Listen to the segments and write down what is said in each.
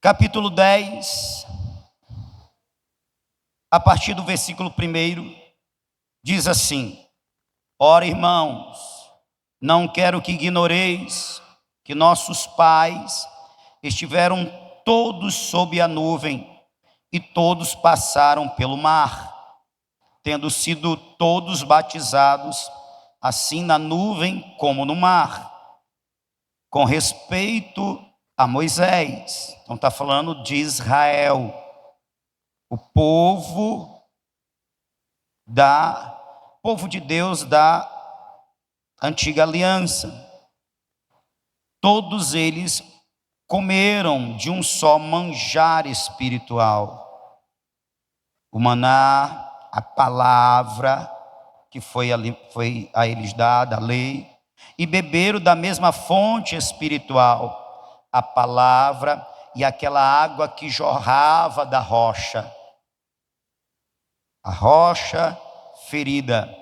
capítulo 10, a partir do versículo 1, diz assim: Ora, irmãos, não quero que ignoreis que nossos pais estiveram todos sob a nuvem e todos passaram pelo mar, tendo sido todos batizados, assim na nuvem como no mar. Com respeito a Moisés, então está falando de Israel, o povo de Deus da antiga aliança. Todos eles comeram de um só manjar espiritual, o maná, a palavra que foi a eles dada, a lei, e beberam da mesma fonte espiritual, a palavra e aquela água que jorrava da rocha, a rocha ferida.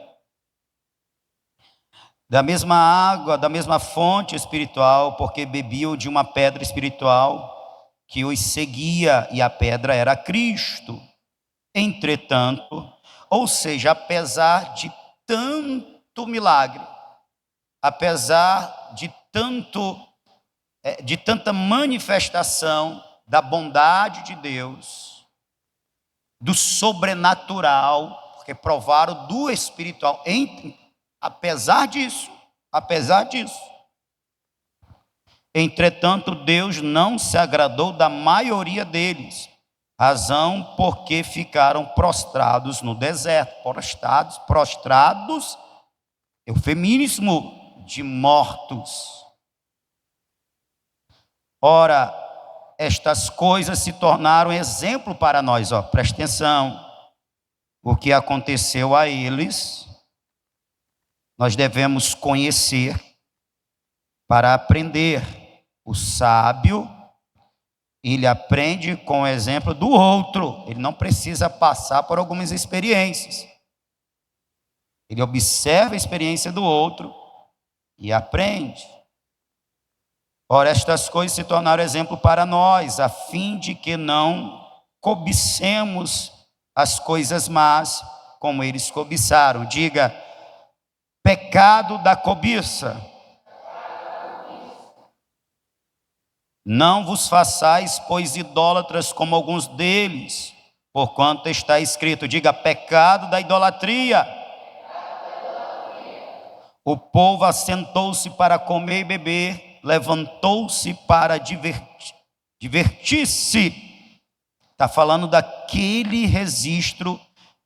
Da mesma água, da mesma fonte espiritual, porque bebiam de uma pedra espiritual que os seguia, e a pedra era Cristo. Entretanto, ou seja, apesar de tanto milagre, apesar de tanta manifestação da bondade de Deus, do sobrenatural, porque provaram do espiritual, apesar disso, entretanto, Deus não se agradou da maioria deles, razão porque ficaram prostrados no deserto. Prostrados, eufemismo de mortos. Ora, estas coisas se tornaram exemplo para nós. Presta atenção, o que aconteceu a eles, nós devemos conhecer para aprender. O sábio, ele aprende com o exemplo do outro, ele não precisa passar por algumas experiências. Ele observa a experiência do outro e aprende. Ora, estas coisas se tornaram exemplo para nós, a fim de que não cobicemos as coisas más, como eles cobiçaram. Diga: pecado da cobiça. Não vos façais, pois, idólatras como alguns deles, porquanto está escrito. Diga: pecado da idolatria. O povo assentou-se para comer e beber, levantou-se para divertir-se. Está falando daquele registro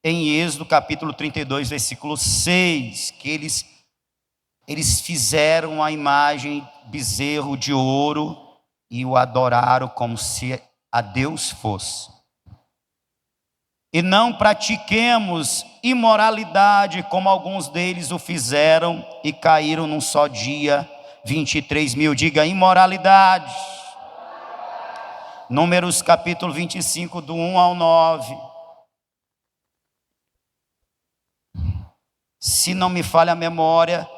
em Êxodo capítulo 32, versículo 6, que eles fizeram a imagem bezerro de ouro e o adoraram como se a Deus fosse. E não pratiquemos imoralidade como alguns deles o fizeram e caíram num só dia 23 mil. Diga: imoralidade. Números capítulo 25, do 1 ao 9. Se não me falha a memória,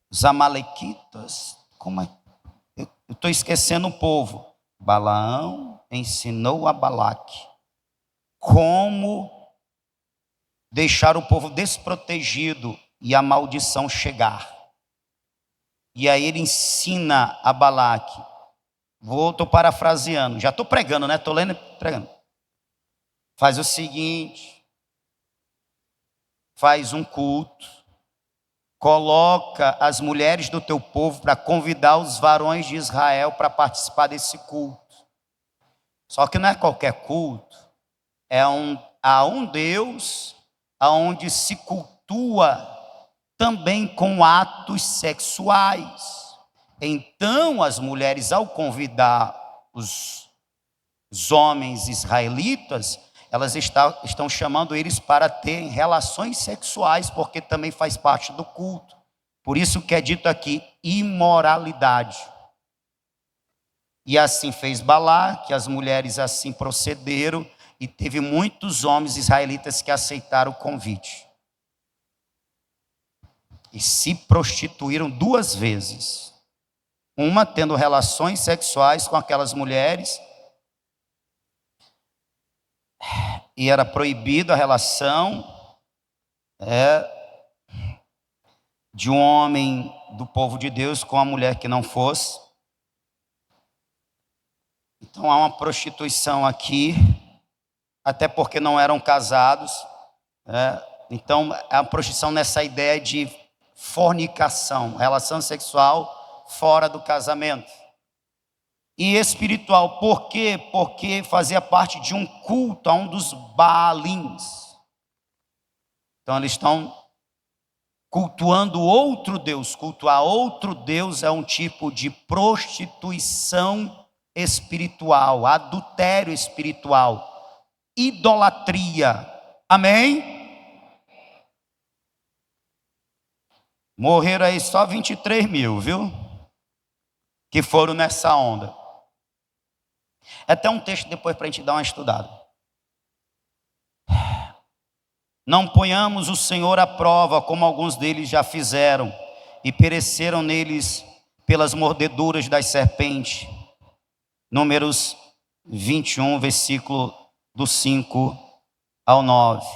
os amalequitas, eu estou esquecendo o povo. Balaão ensinou a Balaque como deixar o povo desprotegido e a maldição chegar. E aí ele ensina a Balaque. Estou parafraseando, já estou pregando, né? Estou lendo e pregando. Faz o seguinte: faz um culto, coloca as mulheres do teu povo para convidar os varões de Israel para participar desse culto. Só que não é qualquer culto, há um Deus aonde se cultua também com atos sexuais. Então as mulheres, ao convidar os homens israelitas, elas estão chamando eles para terem relações sexuais, porque também faz parte do culto. Por isso que é dito aqui imoralidade. E assim fez Balaque, as mulheres assim procederam, e teve muitos homens israelitas que aceitaram o convite. E se prostituíram 2 vezes. uma tendo relações sexuais com aquelas mulheres, e era proibido a relação de um homem do povo de Deus com a mulher que não fosse. Então há uma prostituição aqui, até porque não eram casados. Então há uma prostituição nessa ideia de fornicação, relação sexual fora do casamento. E espiritual, por quê? Porque fazia parte de um culto a um dos Baalins. Então eles estão cultuando outro Deus. Cultuar outro Deus é um tipo de prostituição espiritual, adultério espiritual, idolatria. Amém? Morreram aí só 23 mil, viu? Que foram nessa onda. É até um texto depois para a gente dar uma estudada. Não ponhamos o Senhor à prova, como alguns deles já fizeram, e pereceram neles pelas mordeduras das serpentes. Números 21, versículo do 5 ao 9.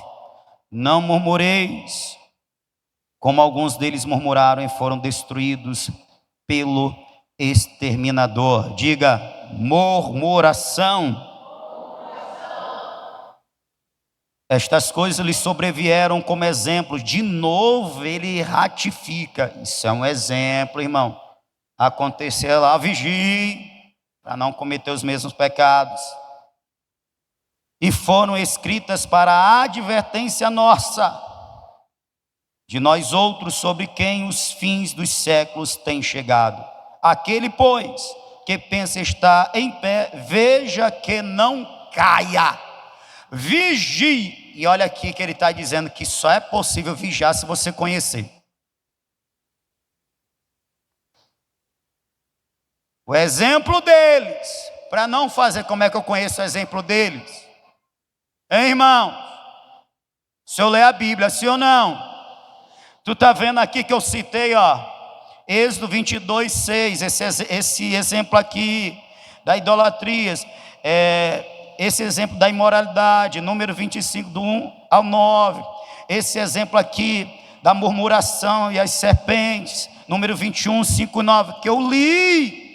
Não murmureis, como alguns deles murmuraram e foram destruídos pelo exterminador. Diga, murmuração. Estas coisas lhe sobrevieram como exemplos. De novo ele ratifica. Isso é um exemplo, irmão. Aconteceu lá, vigie, para não cometer os mesmos pecados. E foram escritas para a advertência nossa, de nós outros, sobre quem os fins dos séculos têm chegado. Aquele, pois, que pensa estar em pé, veja que não caia. Vigie. E olha aqui que ele está dizendo que só é possível vigiar se você conhecer. O exemplo deles, para não fazer, como é que eu conheço o exemplo deles? Hein, irmão? Se eu ler a Bíblia, sim ou não? Tu está vendo aqui que eu citei, ó, Êxodo 22, 6, esse exemplo aqui da idolatria, esse exemplo da imoralidade, número 25, do 1 ao 9, esse exemplo aqui da murmuração e as serpentes, número 21, 5 e 9, que eu li.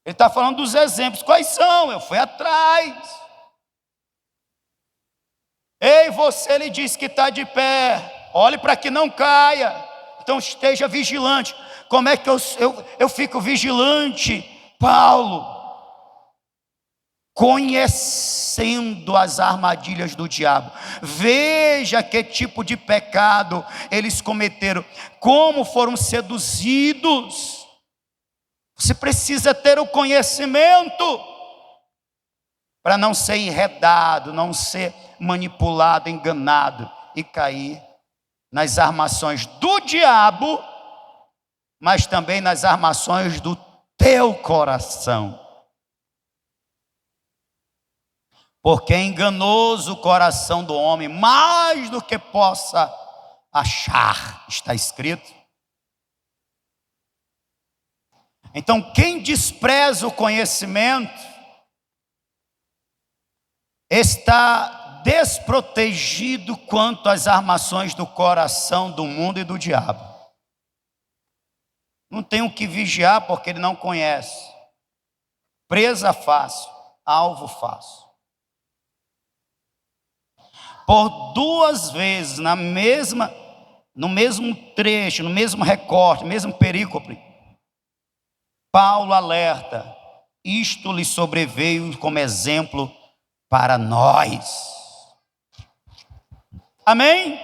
Ele está falando dos exemplos. Quais são? Eu fui atrás. Ei, você, ele disse que está de pé. Olhe para que não caia. Então esteja vigilante. Como é que eu fico vigilante, Paulo? Conhecendo as armadilhas do diabo. Veja que tipo de pecado eles cometeram. Como foram seduzidos. Você precisa ter o conhecimento para não ser enredado, não ser manipulado, enganado e cair nas armações do diabo, mas também nas armações do teu coração. Porque é enganoso o coração do homem, mais do que possa achar, está escrito. Então, quem despreza o conhecimento está desprotegido quanto às armações do coração, do mundo e do diabo. Não tem o que vigiar porque ele não conhece. Presa fácil, alvo fácil. Por duas vezes no mesmo trecho, no mesmo recorte, no mesmo perícope, Paulo alerta, isto lhe sobreveio como exemplo para nós. Amém?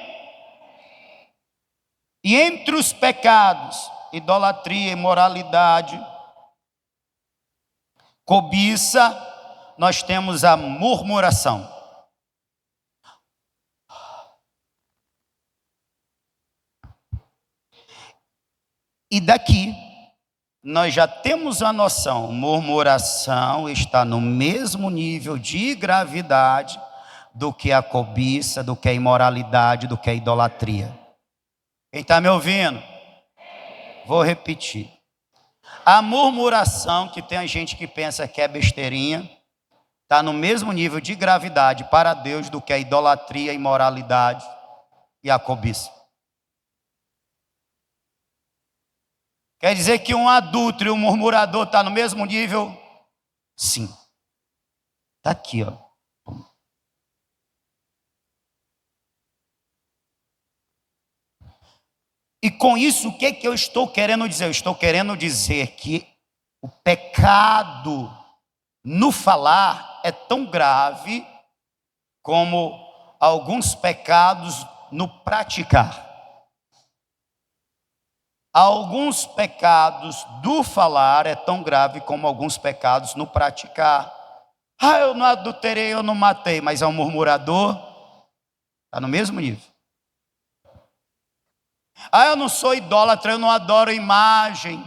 E entre os pecados, idolatria, imoralidade, cobiça, nós temos a murmuração. E daqui, nós já temos a noção, murmuração está no mesmo nível de gravidade do que a cobiça, do que a imoralidade, do que a idolatria. Quem está me ouvindo? Vou repetir. A murmuração, que tem a gente que pensa que é besteirinha, está no mesmo nível de gravidade para Deus do que a idolatria, a imoralidade e a cobiça. Quer dizer que um adúltero e um murmurador está no mesmo nível? Sim. Está aqui, ó. E com isso, o que eu estou querendo dizer? Eu estou querendo dizer que o pecado no falar é tão grave como alguns pecados no praticar. Alguns pecados do falar é tão grave como alguns pecados no praticar. Ah, eu não adulterei, eu não matei, mas é um murmurador, está no mesmo nível. Ah, eu não sou idólatra, eu não adoro imagem.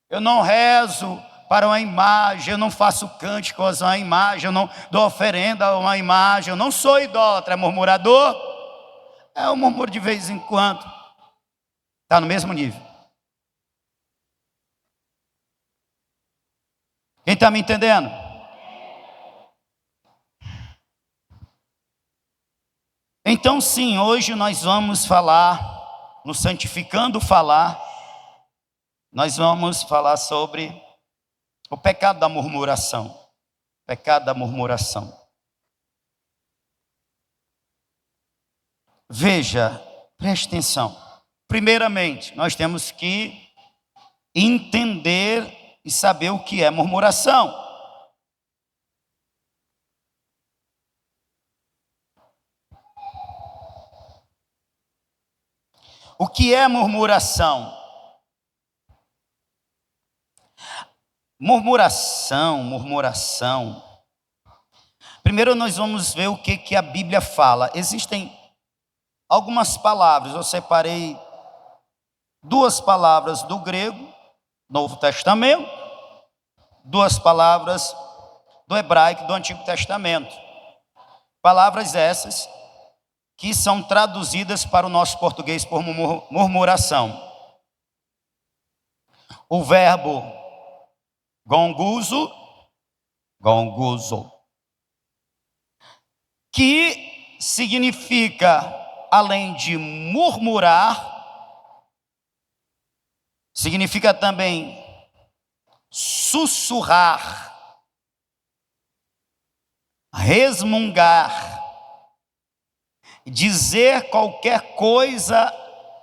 Eu não rezo para uma imagem, eu não faço cânticos a uma imagem, eu não dou oferenda a uma imagem, eu não sou idólatra, é murmurador. É um murmúrio de vez em quando. Está no mesmo nível. Quem está me entendendo? Então sim, hoje nós vamos falar, no Santificando Falar, nós vamos falar sobre o pecado da murmuração. Pecado da murmuração. Veja, preste atenção. Primeiramente, nós temos que entender e saber o que é murmuração. O que é murmuração? Murmuração. Primeiro nós vamos ver o que a Bíblia fala. Existem algumas palavras, eu separei 2 palavras do grego, Novo Testamento, 2 palavras do hebraico, do Antigo Testamento. Palavras essas que são traduzidas para o nosso português por murmuração. O verbo gonguzo, que significa, além de murmurar, significa também sussurrar, resmungar, dizer qualquer coisa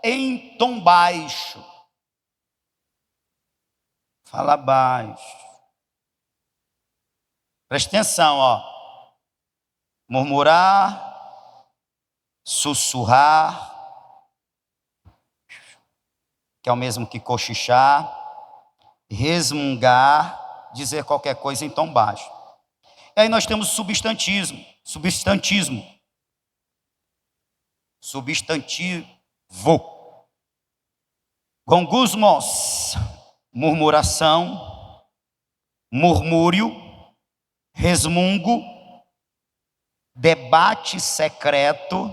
em tom baixo. Fala baixo. Preste atenção, ó. Murmurar, sussurrar, que é o mesmo que cochichar, resmungar, dizer qualquer coisa em tom baixo. E aí nós temos substantivo. Gongusmos, murmuração, murmúrio, resmungo, debate secreto,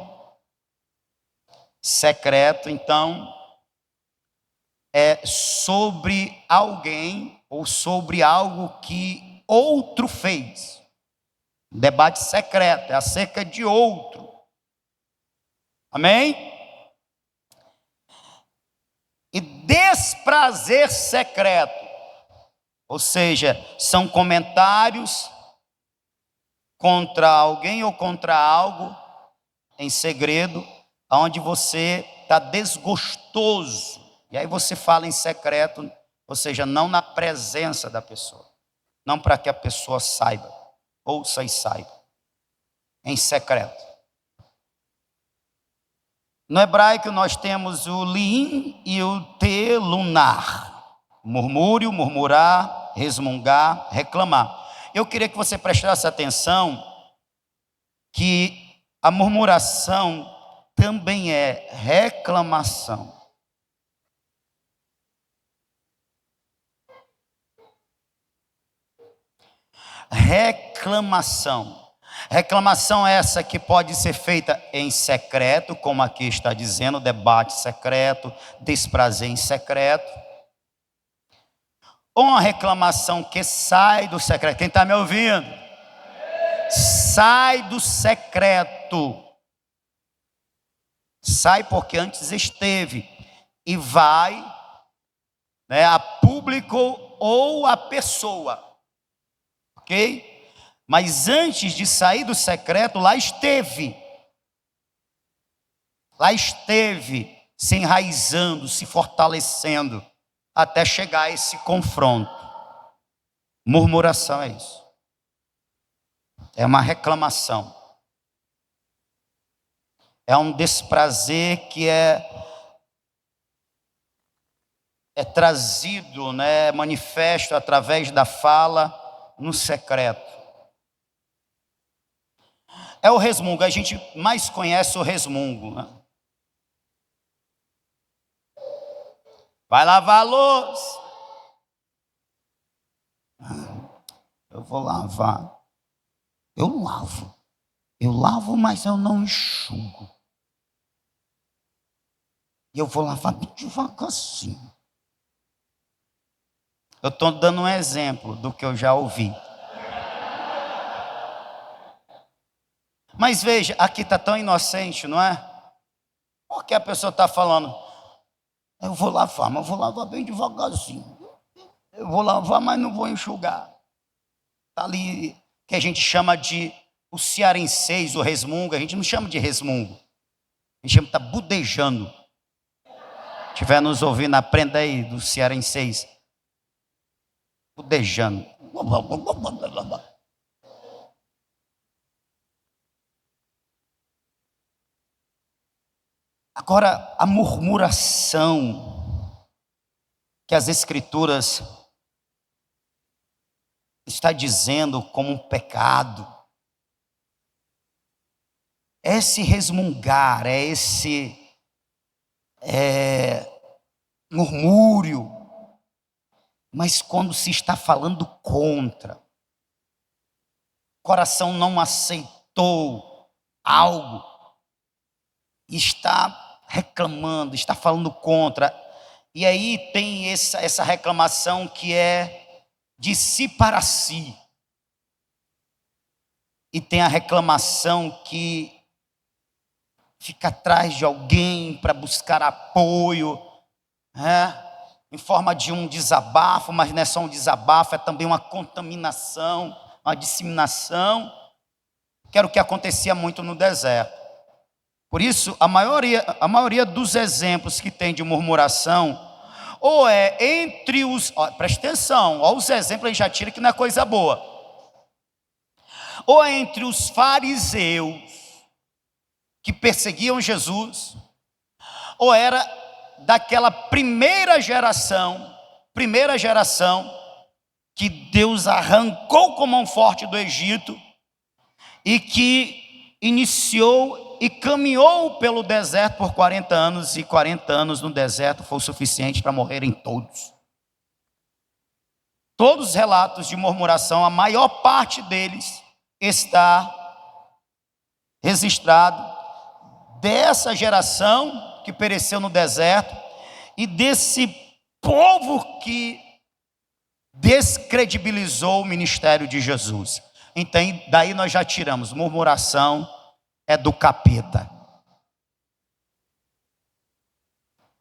então é sobre alguém ou sobre algo que outro fez. Debate secreto é acerca de outro. Amém? E desprazer secreto, ou seja, são comentários contra alguém ou contra algo em segredo, onde você está desgostoso, e aí você fala em secreto, ou seja, não na presença da pessoa, não para que a pessoa saiba, ouça e saiba, em secreto. No hebraico nós temos o liim e o telunar, murmúrio, murmurar, resmungar, reclamar. Eu queria que você prestasse atenção que a murmuração também é reclamação. Reclamação. Reclamação essa que pode ser feita em secreto, como aqui está dizendo, debate secreto, desprazer em secreto. Ou uma reclamação que sai do secreto. Quem está me ouvindo? Sai do secreto. Sai porque antes esteve. E vai, né, a público ou a pessoa. Ok? Mas antes de sair do secreto, lá esteve. Lá esteve se enraizando, se fortalecendo, até chegar a esse confronto. Murmuração é isso. É uma reclamação. É um desprazer que é trazido, né, manifesto através da fala no secreto. É o resmungo, a gente mais conhece o resmungo, né? Vai lavar a louça. Eu vou lavar. Eu lavo, mas eu não enxugo. E eu vou lavar bem devagarzinho. Eu estou dando um exemplo do que eu já ouvi. Mas veja, aqui está tão inocente, não é? Porque a pessoa está falando, eu vou lavar, mas eu vou lavar bem devagarzinho. Eu vou lavar, mas não vou enxugar. Está ali, que a gente chama de o cearenseis, o resmungo. A gente não chama de resmungo. A gente chama de estar budejando. Se estiver nos ouvindo, aprenda aí do cearenseis. Budejando. Agora, a murmuração que as Escrituras está dizendo como um pecado, é esse resmungar, é esse murmúrio, mas quando se está falando contra, o coração não aceitou algo, está reclamando, está falando contra, e aí tem essa reclamação que é de si para si, e tem a reclamação que fica atrás de alguém para buscar apoio, em forma de um desabafo, mas não é só um desabafo, é também uma contaminação, uma disseminação, que era o que acontecia muito no deserto. Por isso, a maioria dos exemplos que tem de murmuração, ou é entre os... presta atenção, olha os exemplos, a gente já tira que não é coisa boa. Ou é entre os fariseus, que perseguiam Jesus, ou era daquela primeira geração, que Deus arrancou com mão forte do Egito, e que iniciou e caminhou pelo deserto por 40 anos, e 40 anos no deserto foi o suficiente para morrerem todos. Todos os relatos de murmuração, a maior parte deles está registrado dessa geração que pereceu no deserto e desse povo que descredibilizou o ministério de Jesus. Então, daí nós já tiramos, murmuração é do capeta.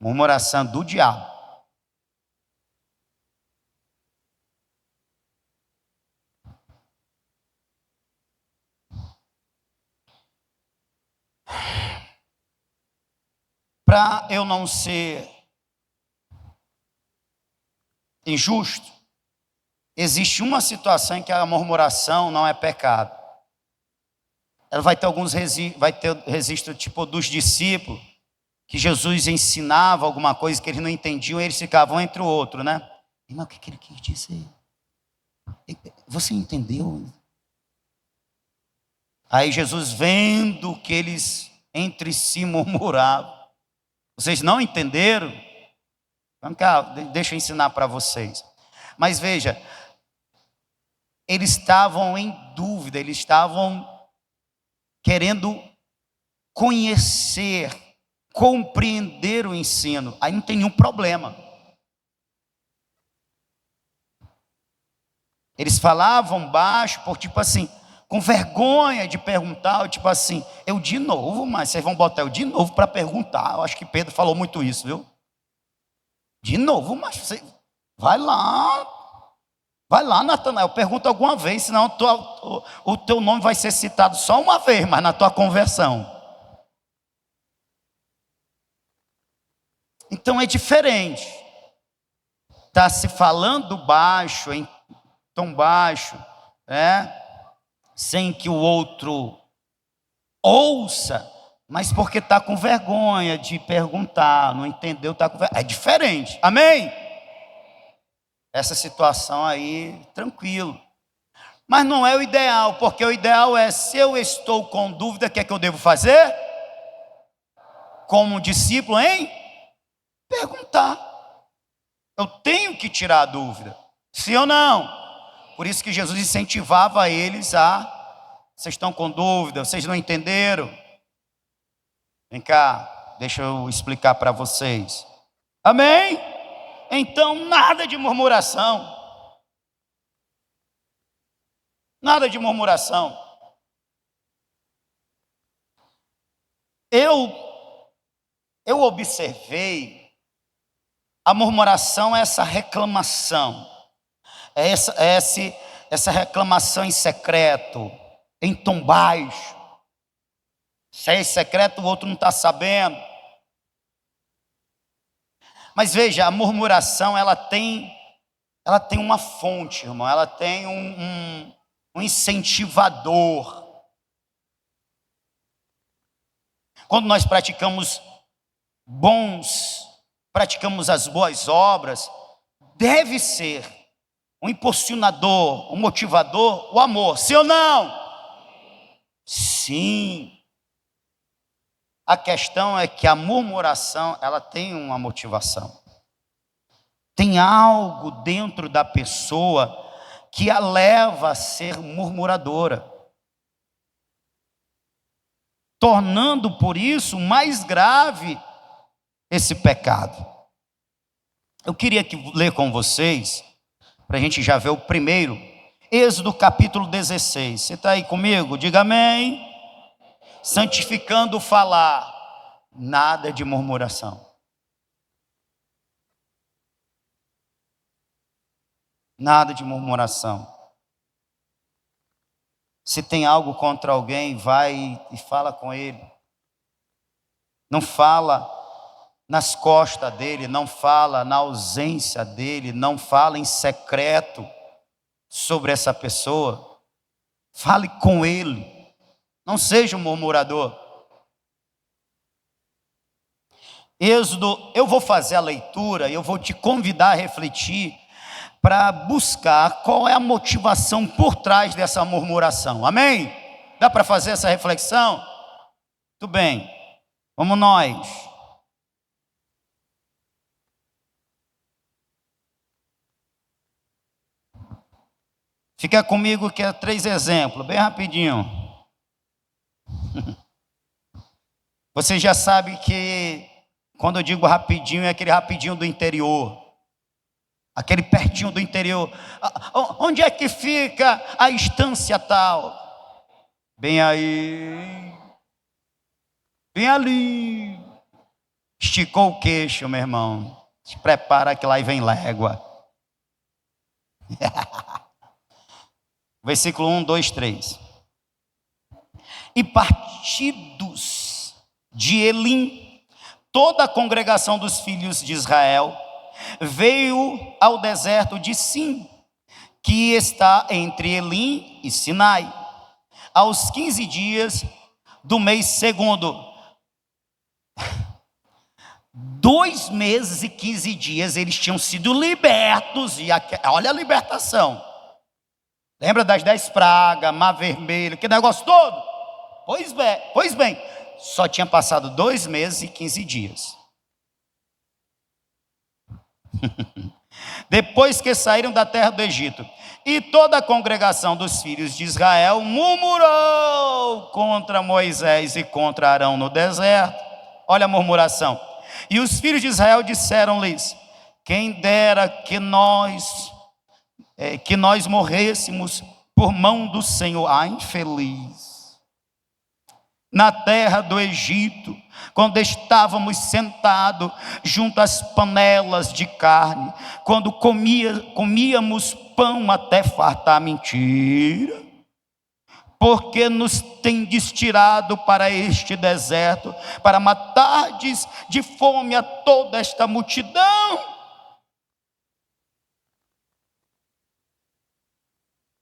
Murmuração do diabo. Para eu não ser injusto, existe uma situação em que a murmuração não é pecado. Ela vai ter registro tipo dos discípulos, que Jesus ensinava alguma coisa que eles não entendiam, e eles ficavam entre o outro, né? Irmão, o que ele quis dizer? Você entendeu? Aí Jesus, vendo que eles entre si murmuravam, vocês não entenderam? Vamos cá, deixa eu ensinar para vocês. Mas veja, eles estavam em dúvida, eles estavam querendo conhecer, compreender o ensino. Aí não tem nenhum problema. Eles falavam baixo, por tipo assim, com vergonha de perguntar, tipo assim, eu de novo, mas vocês vão botar eu de novo para perguntar. Eu acho que Pedro falou muito isso, viu? De novo, mas você vai lá, Natanael, pergunta alguma vez, senão o teu nome vai ser citado só uma vez, mas na tua conversão. Então é diferente. Está se falando baixo, em tom baixo, sem que o outro ouça, mas porque está com vergonha de perguntar, não entendeu, está com vergonha. É diferente, amém? Essa situação aí, tranquilo. Mas não é o ideal, porque o ideal é, se eu estou com dúvida, o que é que eu devo fazer? Como discípulo, perguntar. Eu tenho que tirar a dúvida, sim ou não? Por isso que Jesus incentivava eles vocês estão com dúvida, vocês não entenderam? Vem cá, deixa eu explicar para vocês. Amém? Então, nada de murmuração. Nada de murmuração. Eu observei, a murmuração é essa reclamação. Essa reclamação em secreto, em tom baixo. Se é em secreto, o outro não está sabendo. Mas veja, a murmuração, ela tem uma fonte, irmão. Ela tem um incentivador. Quando nós praticamos as boas obras, deve ser um impulsionador, um motivador, o amor, sim ou não? Sim. A questão é que a murmuração, ela tem uma motivação. Tem algo dentro da pessoa que a leva a ser murmuradora, tornando por isso mais grave esse pecado. Eu queria ler com vocês, para a gente já ver o primeiro, Êxodo capítulo 16. Você está aí comigo? Diga amém. Santificando o falar, nada de murmuração. Nada de murmuração. Se tem algo contra alguém, vai e fala com ele. Não fala nas costas dele, não fala na ausência dele, não fala em secreto sobre essa pessoa. Fale com ele. Não seja um murmurador. Êxodo, eu vou fazer a leitura e eu vou te convidar a refletir para buscar qual é a motivação por trás dessa murmuração. Amém? Dá para fazer essa reflexão? Muito bem. Vamos nós. Fica comigo que é 3 exemplos, bem rapidinho. Você já sabe que quando eu digo rapidinho, é aquele rapidinho do interior. Aquele pertinho do interior. Onde é que fica a estância tal? Bem aí. Bem ali. Esticou o queixo, meu irmão. Se prepara que lá vem légua. Versículo 1, 2, 3. E partidos de Elim, toda a congregação dos filhos de Israel veio ao deserto de Sim, que está entre Elim e Sinai, aos 15 dias do mês segundo. 2 meses e 15 dias eles tinham sido libertos, e olha a libertação. Lembra das 10 pragas, mar vermelho, que negócio todo? Pois bem, só tinha passado 2 meses e 15 dias. depois que saíram da terra do Egito. E toda a congregação dos filhos de Israel murmurou contra Moisés e contra Arão no deserto. Olha a murmuração. E os filhos de Israel disseram-lhes: quem dera que nós morrêssemos por mão do Senhor. Ah, infeliz! Na terra do Egito, quando estávamos sentados junto às panelas de carne, quando comíamos pão até fartar. Mentira! Porque nos tendes tirado para este deserto, para matardes de fome a toda esta multidão.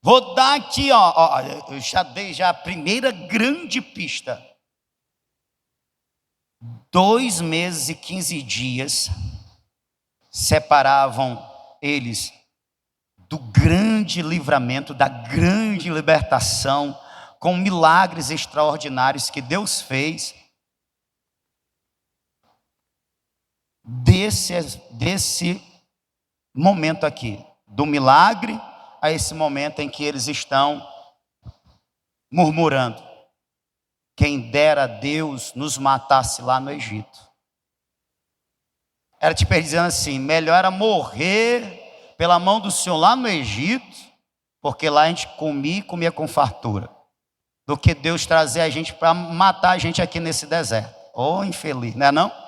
Vou dar aqui, eu já dei a primeira grande pista. 2 meses e 15 dias separavam eles do grande livramento, da grande libertação, com milagres extraordinários que Deus fez. Desse momento aqui, do milagre a esse momento em que eles estão murmurando: quem dera Deus nos matasse lá no Egito. Era tipo dizendo assim: melhor era morrer pela mão do Senhor lá no Egito, porque lá a gente comia com fartura, do que Deus trazer a gente para matar a gente aqui nesse deserto. Oh, infeliz, não é não?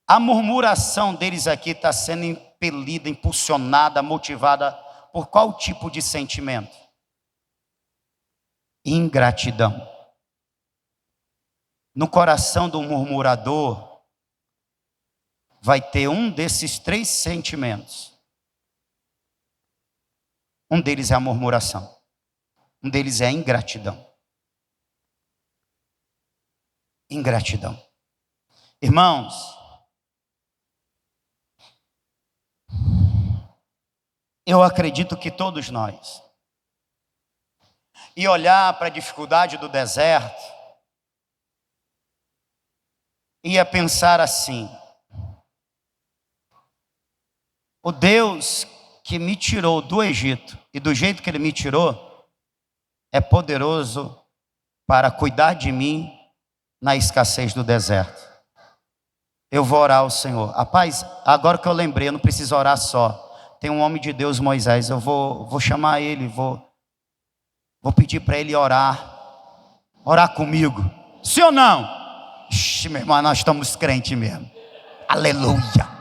A murmuração deles aqui está sendo impelida, impulsionada, motivada por qual tipo de sentimento? Ingratidão. No coração do murmurador vai ter um desses 3 sentimentos. Um deles é a murmuração. Um deles é a ingratidão. Ingratidão. Irmãos, eu acredito que todos nós, e olhar para a dificuldade do deserto, ia pensar assim: o Deus que me tirou do Egito, e do jeito que Ele me tirou, é poderoso para cuidar de mim na escassez do deserto. Eu vou orar ao Senhor. Rapaz, agora que eu lembrei, eu não preciso orar só. Tem um homem de Deus, Moisés, eu vou chamar ele, vou pedir para ele orar comigo. Sim ou não? Ixi, meu irmão, nós estamos crentes mesmo. Aleluia.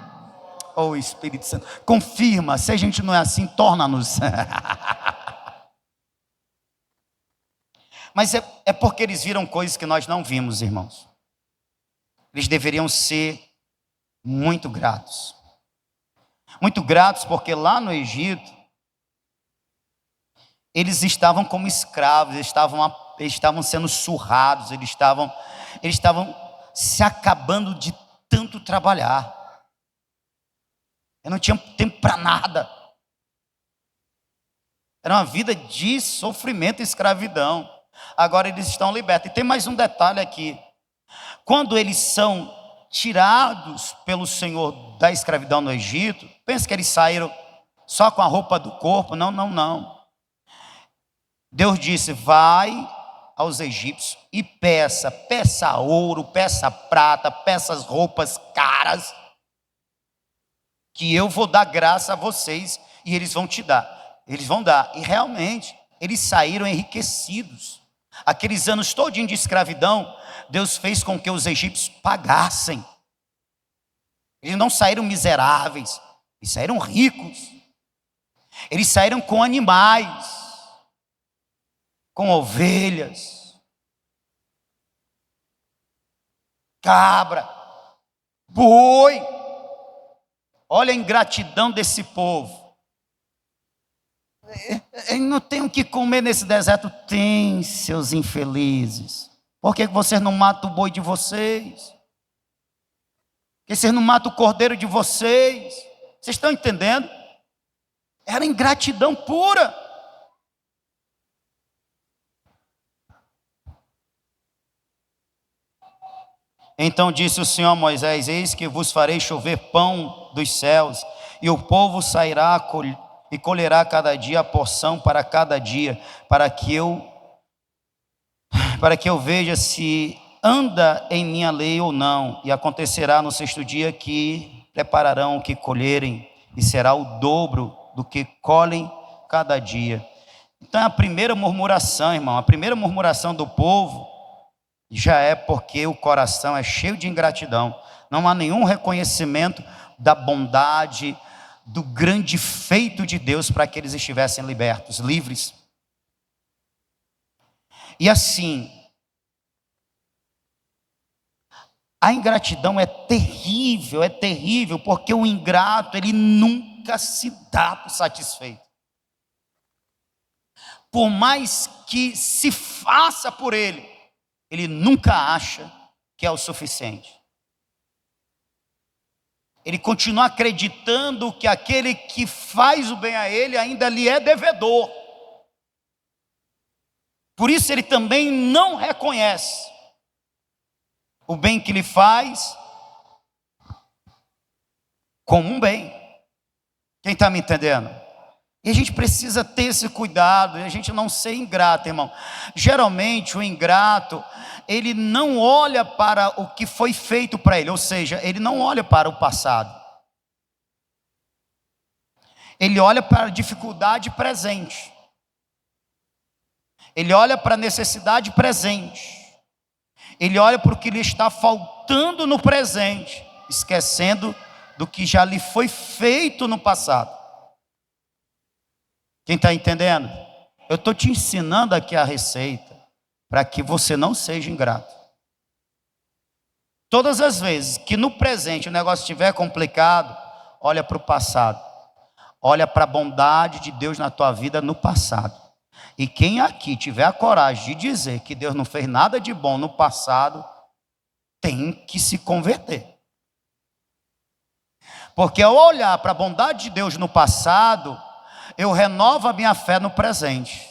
Oh, Espírito Santo, confirma, se a gente não é assim, torna-nos. Mas é porque eles viram coisas que nós não vimos, irmãos. Eles deveriam ser muito gratos. Muito gratos porque lá no Egito, eles estavam como escravos, eles estavam sendo surrados, eles estavam se acabando de tanto trabalhar. Eu não tinha tempo para nada. Era uma vida de sofrimento e escravidão. Agora eles estão libertos. E tem mais um detalhe aqui. Quando eles são tirados pelo Senhor da escravidão no Egito, pensa que eles saíram só com a roupa do corpo? Não. Deus disse: vai aos egípcios e peça ouro, peça prata, peça as roupas caras, que eu vou dar graça a vocês e eles vão te dar. Eles vão dar. E realmente, eles saíram enriquecidos. Aqueles anos todinhos de escravidão, Deus fez com que os egípcios pagassem. Eles não saíram miseráveis, eles saíram ricos. Eles saíram com animais, com ovelhas, cabra, boi. Olha a ingratidão desse povo. Não tem o que comer nesse deserto. Tem, seus infelizes. Por que vocês não matam o boi de vocês? Por que vocês não matam o cordeiro de vocês? Vocês estão entendendo? Era ingratidão pura. Então disse o Senhor a Moisés: eis que vos farei chover pão dos céus, e o povo sairá e colherá cada dia a porção para cada dia, para que eu veja se anda em minha lei ou não. E acontecerá no sexto dia que prepararão o que colherem, e será o dobro do que colhem cada dia. Então a primeira murmuração, irmão, a primeira murmuração do povo já é porque o coração é cheio de ingratidão. Não há nenhum reconhecimento da bondade, do grande feito de Deus para que eles estivessem libertos, livres. E assim, a ingratidão é terrível, porque o ingrato, ele nunca se dá por satisfeito. Por mais que se faça por ele, ele nunca acha que é o suficiente. Ele continua acreditando que aquele que faz o bem a ele ainda lhe é devedor. Por isso ele também não reconhece o bem que lhe faz como um bem. Quem está me entendendo? E a gente precisa ter esse cuidado, e a gente não ser ingrato, irmão. Geralmente o ingrato, ele não olha para o que foi feito para ele, ou seja, ele não olha para o passado. Ele olha para a dificuldade presente. Ele olha para a necessidade presente. Ele olha para o que lhe está faltando no presente, esquecendo do que já lhe foi feito no passado. Quem está entendendo? Eu estou te ensinando aqui a receita para que você não seja ingrato. Todas as vezes que no presente o negócio estiver complicado, olha para o passado. Olha para a bondade de Deus na tua vida no passado. E quem aqui tiver a coragem de dizer que Deus não fez nada de bom no passado, tem que se converter. Porque ao olhar para a bondade de Deus no passado, eu renovo a minha fé no presente.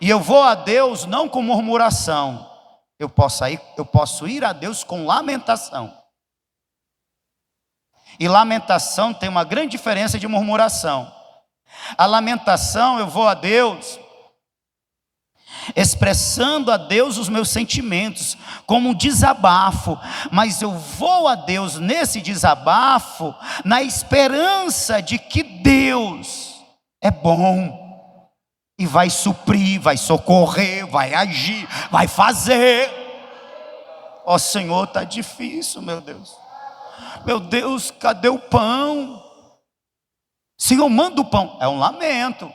E eu vou a Deus não com murmuração. Eu posso ir a Deus com lamentação. E lamentação tem uma grande diferença de murmuração. A lamentação, eu vou a Deus expressando a Deus os meus sentimentos, como um desabafo, mas eu vou a Deus nesse desabafo, na esperança de que Deus é bom, e vai suprir, vai socorrer, vai agir, vai fazer. Ó Senhor, está difícil, meu Deus, cadê o pão? Senhor, manda o pão. É um lamento,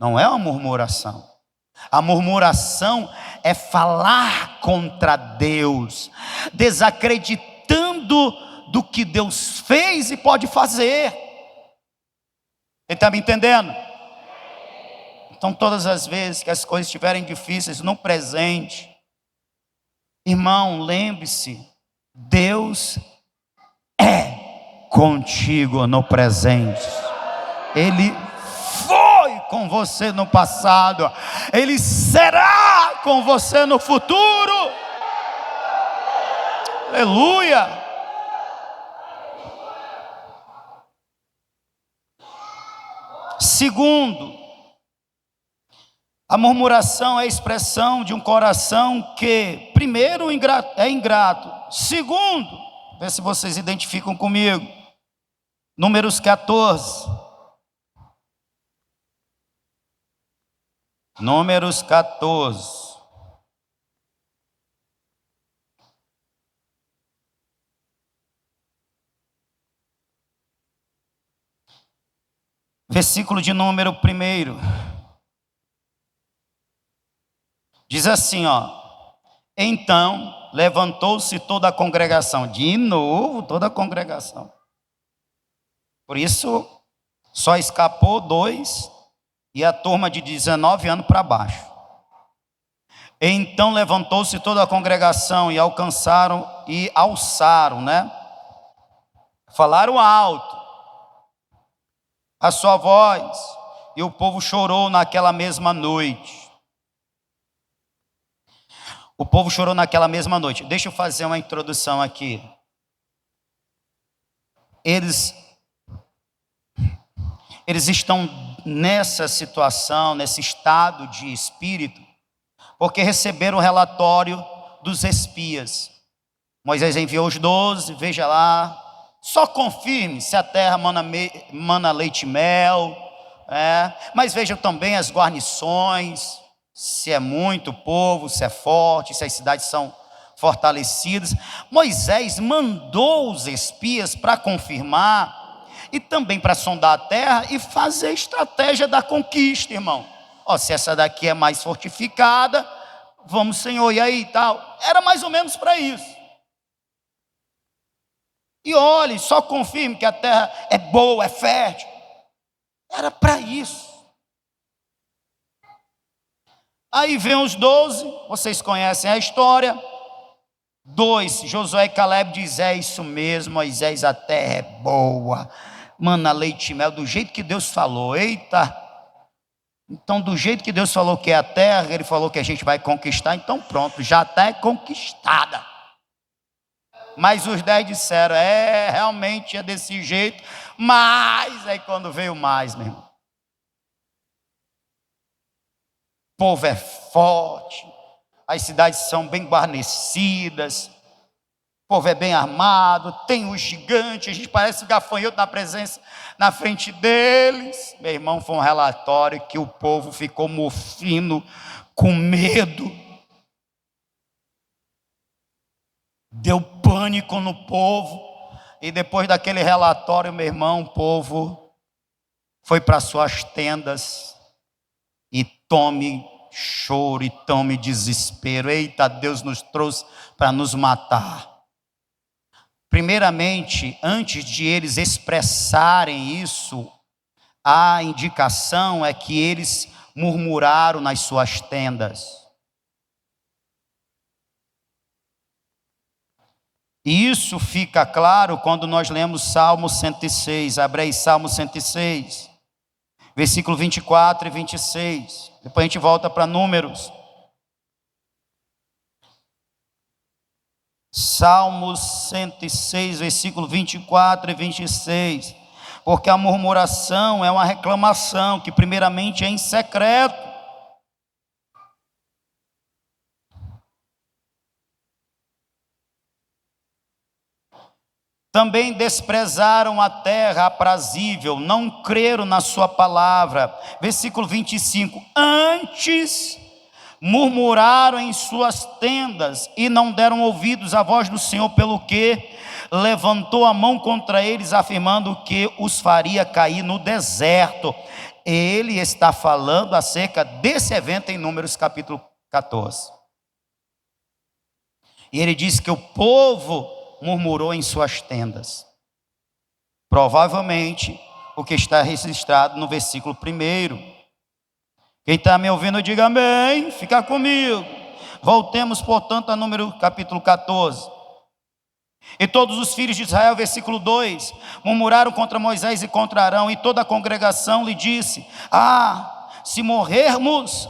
não é uma murmuração. A murmuração é falar contra Deus, desacreditando do que Deus fez e pode fazer. Ele está me entendendo? Então todas as vezes que as coisas estiverem difíceis no presente, irmão, lembre-se, Deus é contigo no presente. Ele foi com você no passado, Ele será com você no futuro. Aleluia. Segundo, a murmuração é a expressão de um coração que, primeiro, é ingrato. Segundo, vê se vocês identificam comigo, Números 14. Números 14. Versículo de número 1. Diz assim, ó. Então levantou-se toda a congregação. De novo, toda a congregação. Por isso, só escapou 2 e a turma de 19 anos para baixo. Então levantou-se toda a congregação e alçaram, né? Falaram alto a sua voz, e o povo chorou naquela mesma noite. O povo chorou naquela mesma noite. Deixa eu fazer uma introdução aqui. Eles estão nessa situação, nesse estado de espírito, porque receberam o relatório dos espias. Moisés enviou os 12, veja lá, só confirme se a terra mana leite e mel, mas vejam também as guarnições, se é muito povo, se é forte, se as cidades são fortalecidas. Moisés mandou os espias para confirmar e também para sondar a terra e fazer a estratégia da conquista, irmão. Se essa daqui é mais fortificada, vamos, Senhor, e aí tal. Era mais ou menos para isso. E olhe, só confirme que a terra é boa, é fértil. Era para isso. Aí vem os 12, vocês conhecem a história. 2, Josué e Caleb dizem, é isso mesmo, Moisés, a terra é boa, mana leite e mel, do jeito que Deus falou. Eita, então do jeito que Deus falou que é a terra, Ele falou que a gente vai conquistar, então pronto, já está conquistada. Mas os 10 disseram, realmente é desse jeito, mas aí quando veio mais, meu irmão, o povo é forte, as cidades são bem guarnecidas, o povo é bem armado, tem os gigantes, a gente parece gafanhoto na frente deles. Meu irmão, foi um relatório que o povo ficou mofino, com medo. Deu pânico no povo. E depois daquele relatório, meu irmão, o povo foi para suas tendas e tome choro e tome desespero. Eita, Deus nos trouxe para nos matar. Primeiramente, antes de eles expressarem isso, a indicação é que eles murmuraram nas suas tendas. E isso fica claro quando nós lemos Salmo 106. Abre aí Salmo 106, versículo 24 e 26. Depois a gente volta para Números. Salmo 106, versículo 24 e 26. Porque a murmuração é uma reclamação que primeiramente é em secreto. Também desprezaram a terra aprazível, não creram na sua palavra. Versículo 25. Antes murmuraram em suas tendas e não deram ouvidos à voz do Senhor, pelo que levantou a mão contra eles, afirmando que os faria cair no deserto. Ele está falando acerca desse evento em Números capítulo 14. E ele diz que o povo murmurou em suas tendas. Provavelmente o que está registrado no versículo 1. Quem está me ouvindo, diga amém, fica comigo. Voltemos, portanto, a Número capítulo 14. E todos os filhos de Israel, versículo 2, murmuraram contra Moisés e contra Arão, e toda a congregação lhe disse: se morrêssemos,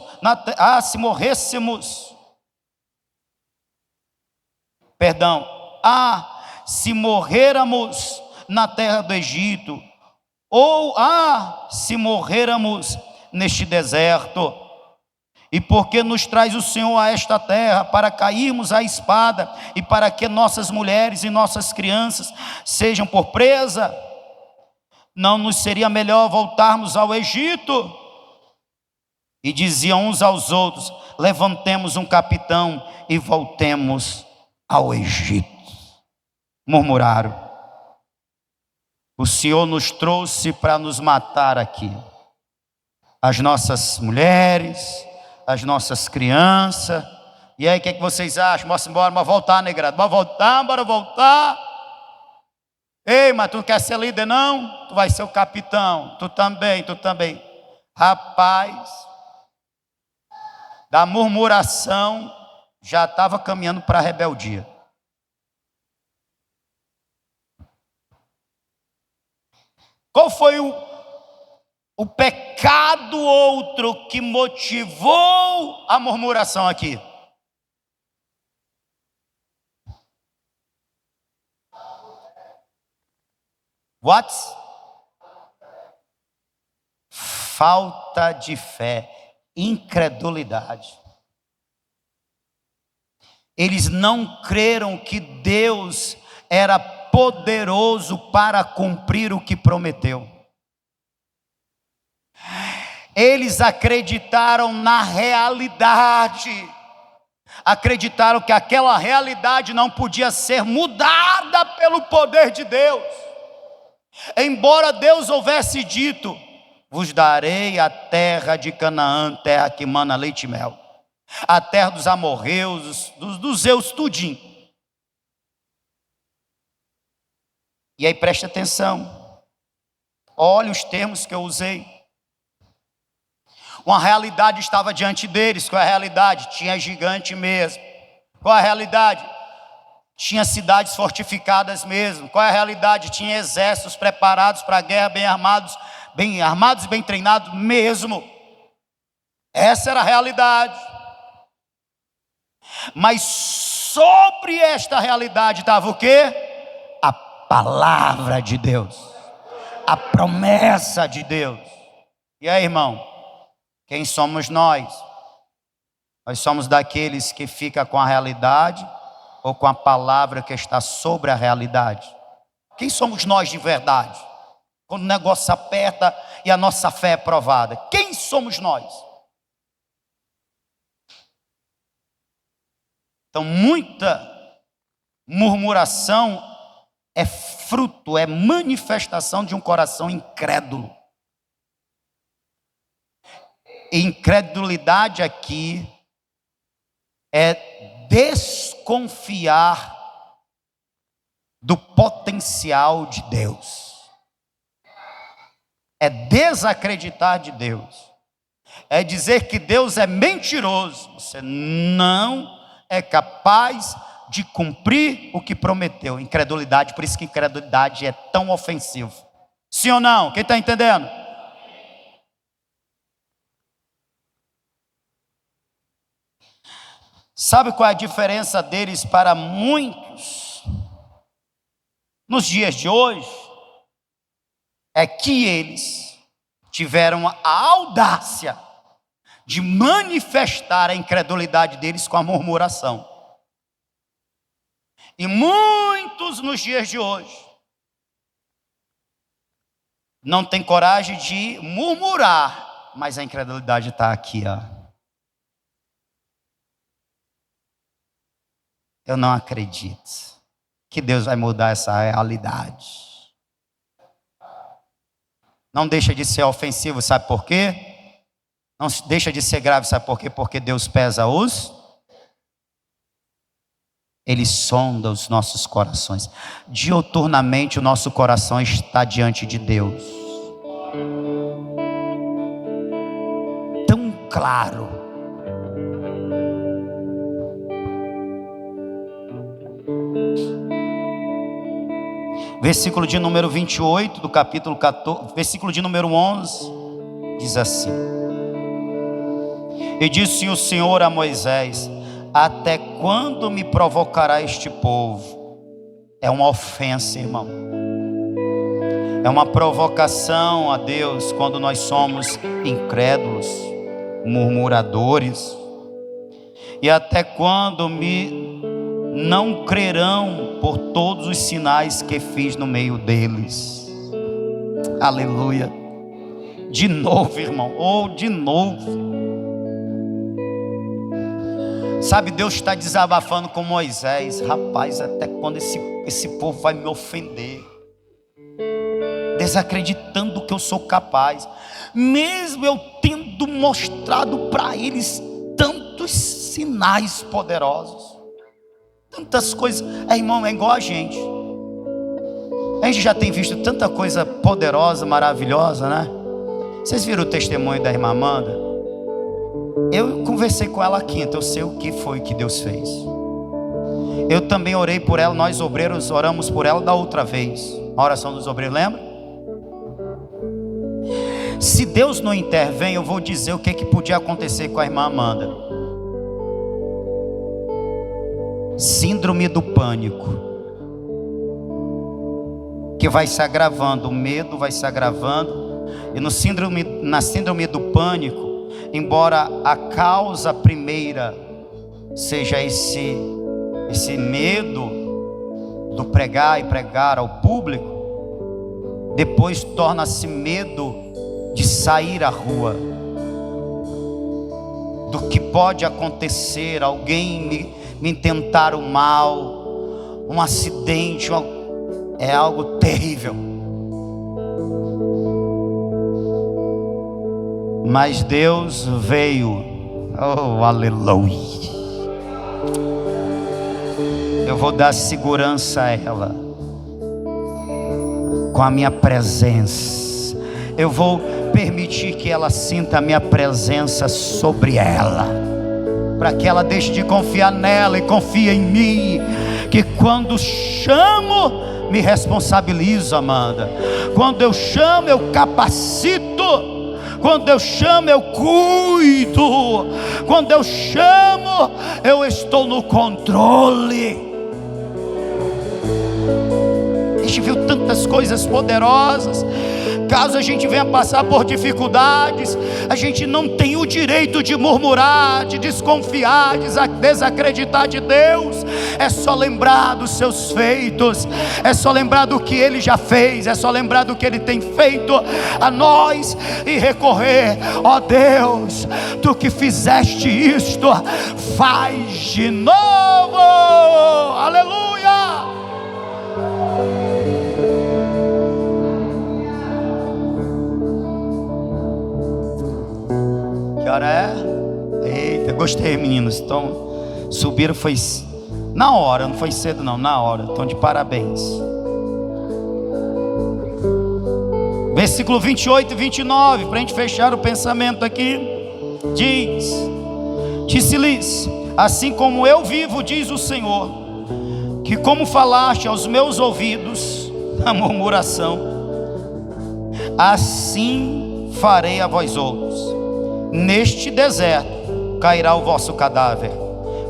se morrêramos na terra do Egito, ou se morrêramos neste deserto. E porque nos traz o Senhor a esta terra para cairmos à espada e para que nossas mulheres e nossas crianças sejam por presa? Não nos seria melhor voltarmos ao Egito? E diziam uns aos outros: levantemos um capitão e voltemos ao Egito. Murmuraram. O Senhor nos trouxe para nos matar aqui. As nossas mulheres, as nossas crianças. E aí, o que é que vocês acham? Bora voltar, negrado. Bora voltar. Ei, mas tu não quer ser líder, não? Tu vai ser o capitão. Tu também. Rapaz, da murmuração já estava caminhando para a rebeldia. Qual foi o pecado outro que motivou a murmuração aqui? What? Falta de fé, incredulidade. Eles não creram que Deus era poderoso para cumprir o que prometeu. Eles acreditaram na realidade. Acreditaram que aquela realidade não podia ser mudada pelo poder de Deus. Embora Deus houvesse dito: vos darei a terra de Canaã, terra que mana leite e mel, a terra dos amorreus, dos zeus, tudinho. E aí preste atenção, olha os termos que eu usei. Uma realidade estava diante deles. Qual é a realidade? Tinha gigante mesmo. Qual é a realidade? Tinha cidades fortificadas mesmo. Qual é a realidade? Tinha exércitos preparados para a guerra, bem armados e bem treinados mesmo. Essa era a realidade. Mas sobre esta realidade estava o quê? A palavra de Deus, a promessa de Deus. E aí, irmão, quem somos nós? Nós somos daqueles que ficam com a realidade ou com a palavra que está sobre a realidade? Quem somos nós de verdade? Quando o negócio aperta e a nossa fé é provada, quem somos nós? Então, muita murmuração é fruto, é manifestação de um coração incrédulo. Incredulidade aqui é desconfiar do potencial de Deus, é desacreditar de Deus, é dizer que Deus é mentiroso. Você não é capaz de cumprir o que prometeu. Incredulidade, por isso que incredulidade é tão ofensivo. Sim ou não? Quem está entendendo? Sabe qual é a diferença deles para muitos nos dias de hoje? É que eles tiveram a audácia de manifestar a incredulidade deles com a murmuração. E muitos nos dias de hoje não têm coragem de murmurar, mas a incredulidade está aqui, ó. Eu não acredito que Deus vai mudar essa realidade. Não deixa de ser ofensivo, sabe por quê? Não deixa de ser grave, sabe por quê? Porque Deus pesa Ele sonda os nossos corações. Diuturnamente o nosso coração está diante de Deus. Tão claro. Versículo de número 28 do capítulo 14, versículo de número 11, diz assim: E disse o Senhor a Moisés: até quando me provocará este povo? É uma ofensa, irmão. É uma provocação a Deus quando nós somos incrédulos, murmuradores. E até quando não crerão por todos os sinais que fiz no meio deles? Aleluia. De novo, irmão, de novo. Sabe, Deus está desabafando com Moisés: rapaz, até quando esse povo vai me ofender, desacreditando que eu sou capaz, mesmo eu tendo mostrado para eles tantos sinais poderosos, tantas coisas. Irmão, é igual a gente já tem visto tanta coisa poderosa, maravilhosa, né? Vocês viram o testemunho da irmã Amanda? Eu conversei com ela quinta, eu sei o que foi que Deus fez. Eu também orei por ela, nós obreiros oramos por ela da outra vez, a oração dos obreiros, lembra? Se Deus não intervém, eu vou dizer o que podia acontecer com a irmã Amanda. Síndrome do pânico. que vai se agravando, o medo vai se agravando, e na síndrome do pânico, embora a causa primeira seja esse medo do pregar e pregar ao público, depois torna-se medo de sair à rua, do que pode acontecer, alguém me tentar o mal, um acidente, é algo terrível. Mas Deus veio, oh aleluia, eu vou dar segurança a ela, com a minha presença, eu vou permitir que ela sinta a minha presença sobre ela, para que ela deixe de confiar nela e confie em mim, que quando chamo, me responsabilizo, Amanda. Quando eu chamo, eu capacito. Quando eu chamo, eu cuido. Quando eu chamo, eu estou no controle. A gente viu tantas coisas poderosas. Caso a gente venha passar por dificuldades, a gente não tem o direito de murmurar, de desconfiar, de desacreditar de Deus. É só lembrar dos seus feitos, é só lembrar do que Ele já fez, é só lembrar do que Ele tem feito a nós e recorrer: ó Deus, Tu que fizeste isto, faz de novo. Aleluia. Que hora é? Eita, gostei, meninos. Então, subiram foi na hora, não foi cedo não, na hora. Então, de parabéns. Versículo 28 e 29, para a gente fechar o pensamento aqui. Disse-lhes: assim como eu vivo, diz o Senhor, que como falaste aos meus ouvidos a murmuração, assim farei a vós outros. Neste deserto cairá o vosso cadáver,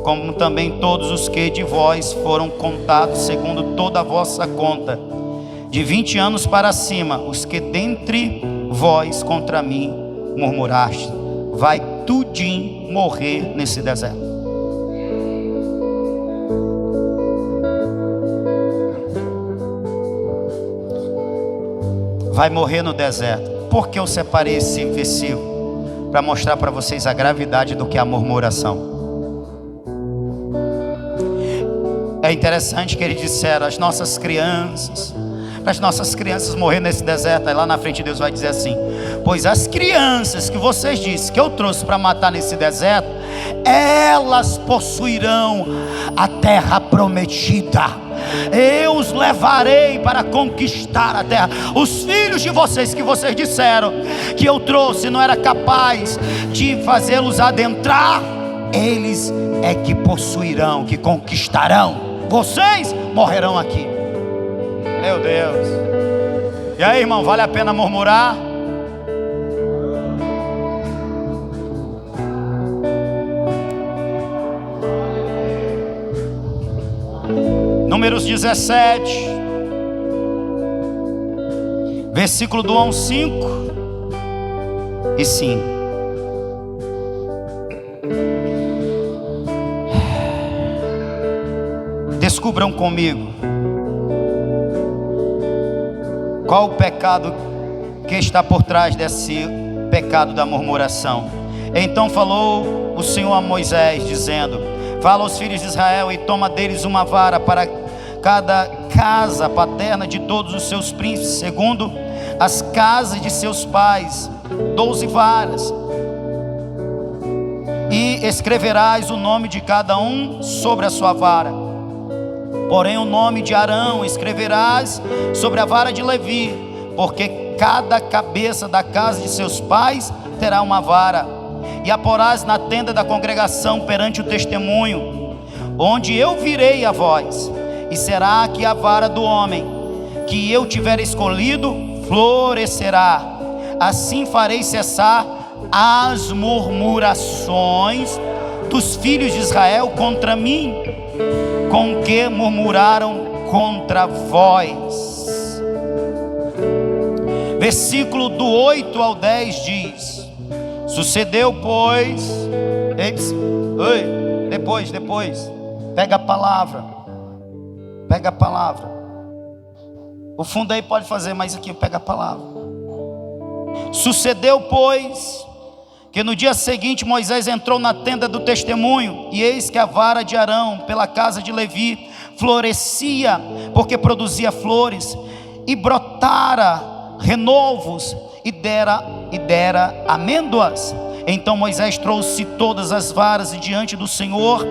como também todos os que de vós foram contados segundo toda a vossa conta, de 20 anos para cima, os que dentre vós contra mim murmuraste. Vai tudinho morrer nesse deserto. Vai morrer no deserto. Por que eu separei esse versículo? Para mostrar para vocês a gravidade do que é a murmuração. É interessante que eles disseram: as nossas crianças, para as nossas crianças morrer nesse deserto. Aí lá na frente Deus vai dizer assim: pois as crianças que vocês disseram que eu trouxe para matar nesse deserto, elas possuirão a terra prometida. Eu os levarei para conquistar a terra. Os filhos de vocês que vocês disseram que eu trouxe, não era capaz de fazê-los adentrar, eles é que possuirão, que conquistarão. Vocês morrerão aqui. Meu Deus. E aí, irmão, vale a pena murmurar? Números 17, versículo do 1 ao 5 e 5. Descubram comigo qual o pecado que está por trás desse pecado da murmuração. Então falou o Senhor a Moisés, dizendo: fala aos filhos de Israel e toma deles uma vara para cada casa paterna de todos os seus príncipes, segundo as casas de seus pais, 12 varas. E escreverás o nome de cada um sobre a sua vara. Porém o nome de Arão escreverás sobre a vara de Levi, porque cada cabeça da casa de seus pais terá uma vara. E a porás na tenda da congregação perante o testemunho, onde eu virei a vós. E será que a vara do homem que eu tiver escolhido florescerá. Assim farei cessar as murmurações dos filhos de Israel contra mim, com que murmuraram contra vós. Versículo do 8 ao 10 diz: sucedeu, pois, depois, pega a palavra, o fundo aí pode fazer, mas aqui pega a palavra. Sucedeu, pois, que no dia seguinte Moisés entrou na tenda do testemunho, e eis que a vara de Arão pela casa de Levi florescia, porque produzia flores, e brotara renovos, e dera amêndoas. Então Moisés trouxe todas as varas diante do Senhor,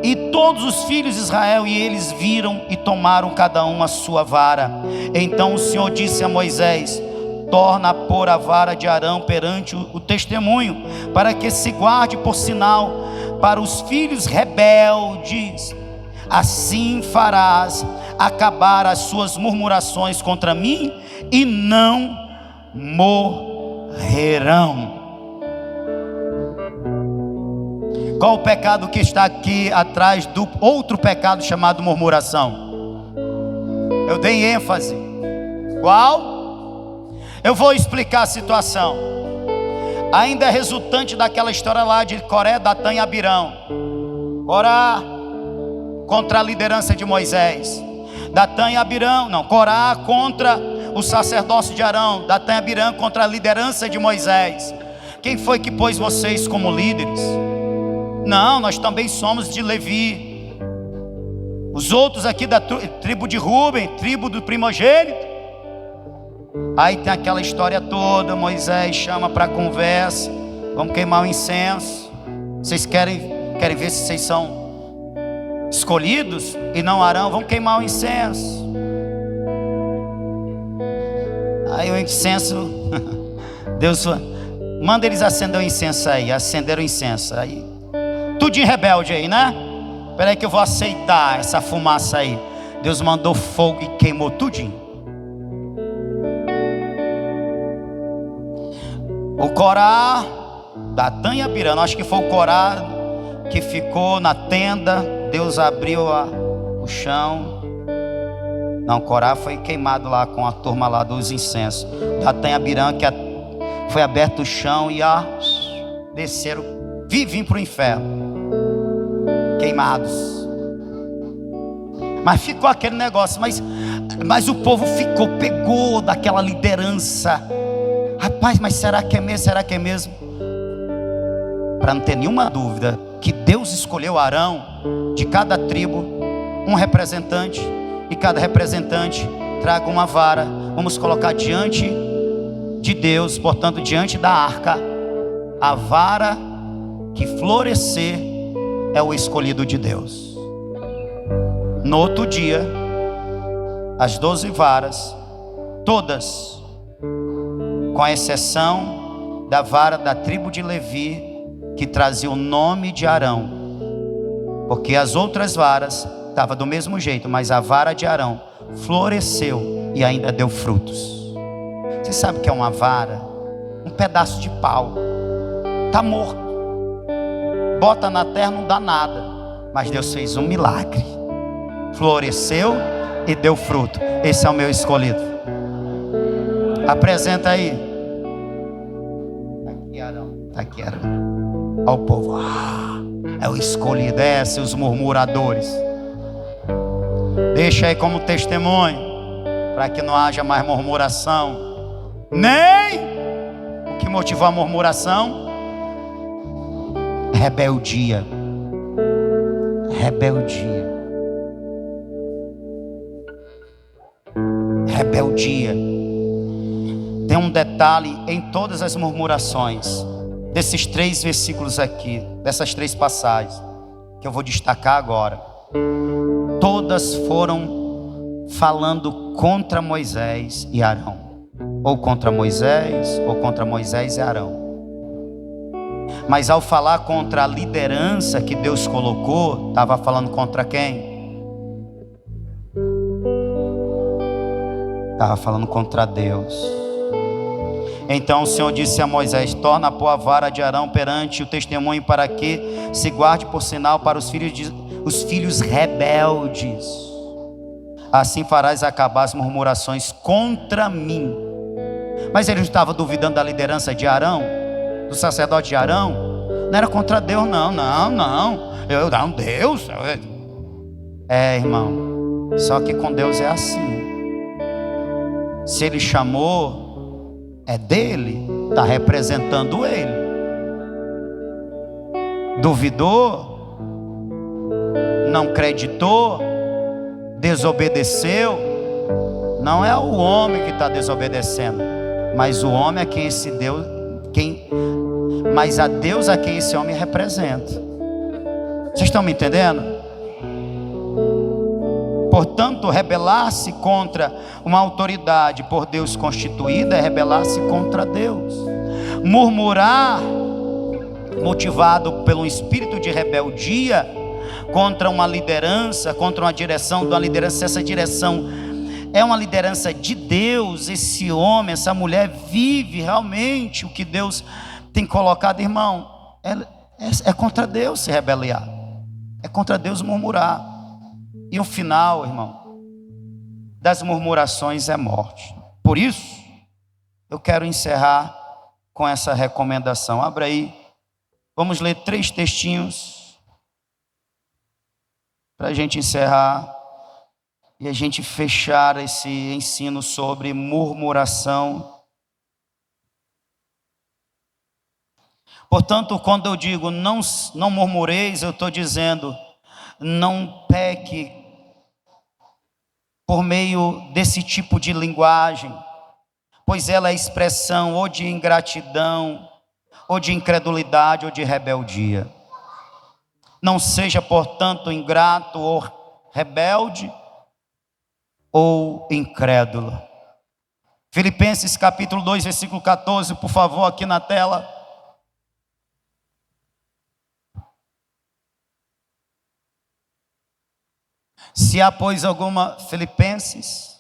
e todos os filhos de Israel, e eles viram e tomaram cada um a sua vara. Então o Senhor disse a Moisés: torna a pôr a vara de Arão perante o testemunho, para que se guarde por sinal para os filhos rebeldes. Assim farás acabar as suas murmurações contra mim, e não morrerão. Qual o pecado que está aqui atrás do outro pecado chamado murmuração? Eu dei ênfase. Qual? Eu vou explicar a situação. Ainda é resultante daquela história lá de Coré, Datã e Abirão. Corá contra a liderança de Moisés, Datã e Abirão, Corá contra o sacerdócio de Arão, Datã e Abirão contra a liderança de Moisés. Quem foi que pôs vocês como líderes? Não, nós também somos de Levi. Os outros aqui da tribo de Rúben, tribo do primogênito. Aí tem aquela história toda. Moisés chama para conversa. Vamos queimar o incenso. Vocês querem ver se vocês são escolhidos e não Arão? Vamos queimar o incenso. Aí o incenso Deus manda eles acender o incenso aí. Acenderam o incenso aí, tudinho rebelde aí, né? Espera aí que eu vou aceitar essa fumaça aí. Deus mandou fogo e queimou tudinho. O Corá, Datã e Abirão, acho que foi o Corá que ficou na tenda. Deus abriu o chão. Não, Corá foi queimado lá com a turma lá dos incensos. Datã e Abirão, que foi aberto o chão e desceram, vivem para o inferno, queimados. Mas ficou aquele negócio, mas o povo pegou daquela liderança. Rapaz, mas será que é mesmo? Será que é mesmo? Para não ter nenhuma dúvida que Deus escolheu Arão, de cada tribo um representante, e cada representante traga uma vara. Vamos colocar diante de Deus, portanto diante da arca, a vara que florescer é o escolhido de Deus. No outro dia, as 12 varas, todas, com exceção da vara da tribo de Levi, que trazia o nome de Arão, porque as outras varas estavam do mesmo jeito, mas a vara de Arão floresceu e ainda deu frutos. Você sabe o que é uma vara? Um pedaço de pau, está morto, bota na terra, não dá nada, mas Deus fez um milagre, floresceu e deu fruto. Esse é o meu escolhido. Apresenta aí. Está aqui Arão. Olha o povo. É o escolhido. Os murmuradores. Deixa aí como testemunho, para que não haja mais murmuração. Nem o que motivou a murmuração? Rebeldia. Tem um detalhe em todas as murmurações desses 3 versículos aqui, dessas 3 passagens que eu vou destacar agora. Todas foram falando contra Moisés e Arão, ou contra Moisés e Arão. Mas ao falar contra a liderança que Deus colocou, estava falando contra quem? Estava falando contra Deus. Então o Senhor disse a Moisés: torna a pôr a vara de Arão perante o testemunho, para que se guarde por sinal para os filhos rebeldes. Assim farás acabar as murmurações contra mim, Mas ele estava duvidando da liderança de Arão, do sacerdote de Arão. Não era contra Deus, não. Não, Deus. Irmão, só que com Deus é assim. Se ele chamou, é dele, está representando ele. Duvidou, não acreditou, desobedeceu. Não é o homem que está desobedecendo, mas o homem a quem esse Deus, mas a Deus a quem esse homem representa. Vocês estão me entendendo? Portanto, rebelar-se contra uma autoridade por Deus constituída é rebelar-se contra Deus. Murmurar, motivado pelo espírito de rebeldia contra uma liderança, contra uma direção, de uma liderança, essa direção é uma liderança de Deus, esse homem, essa mulher vive realmente o que Deus tem colocado, irmão, é contra Deus se rebeliar, é contra Deus murmurar. E o final, irmão, das murmurações é morte. Por isso, eu quero encerrar com essa recomendação. Abra aí, vamos ler 3 textinhos para a gente encerrar e a gente fechar esse ensino sobre murmuração. Portanto, quando eu digo não murmureis, eu estou dizendo não peque por meio desse tipo de linguagem, pois ela é expressão ou de ingratidão, ou de incredulidade, ou de rebeldia. Não seja, portanto, ingrato ou rebelde ou incrédulo. Filipenses capítulo 2, versículo 14, por favor, aqui na tela. Se há, pois, alguma, Filipenses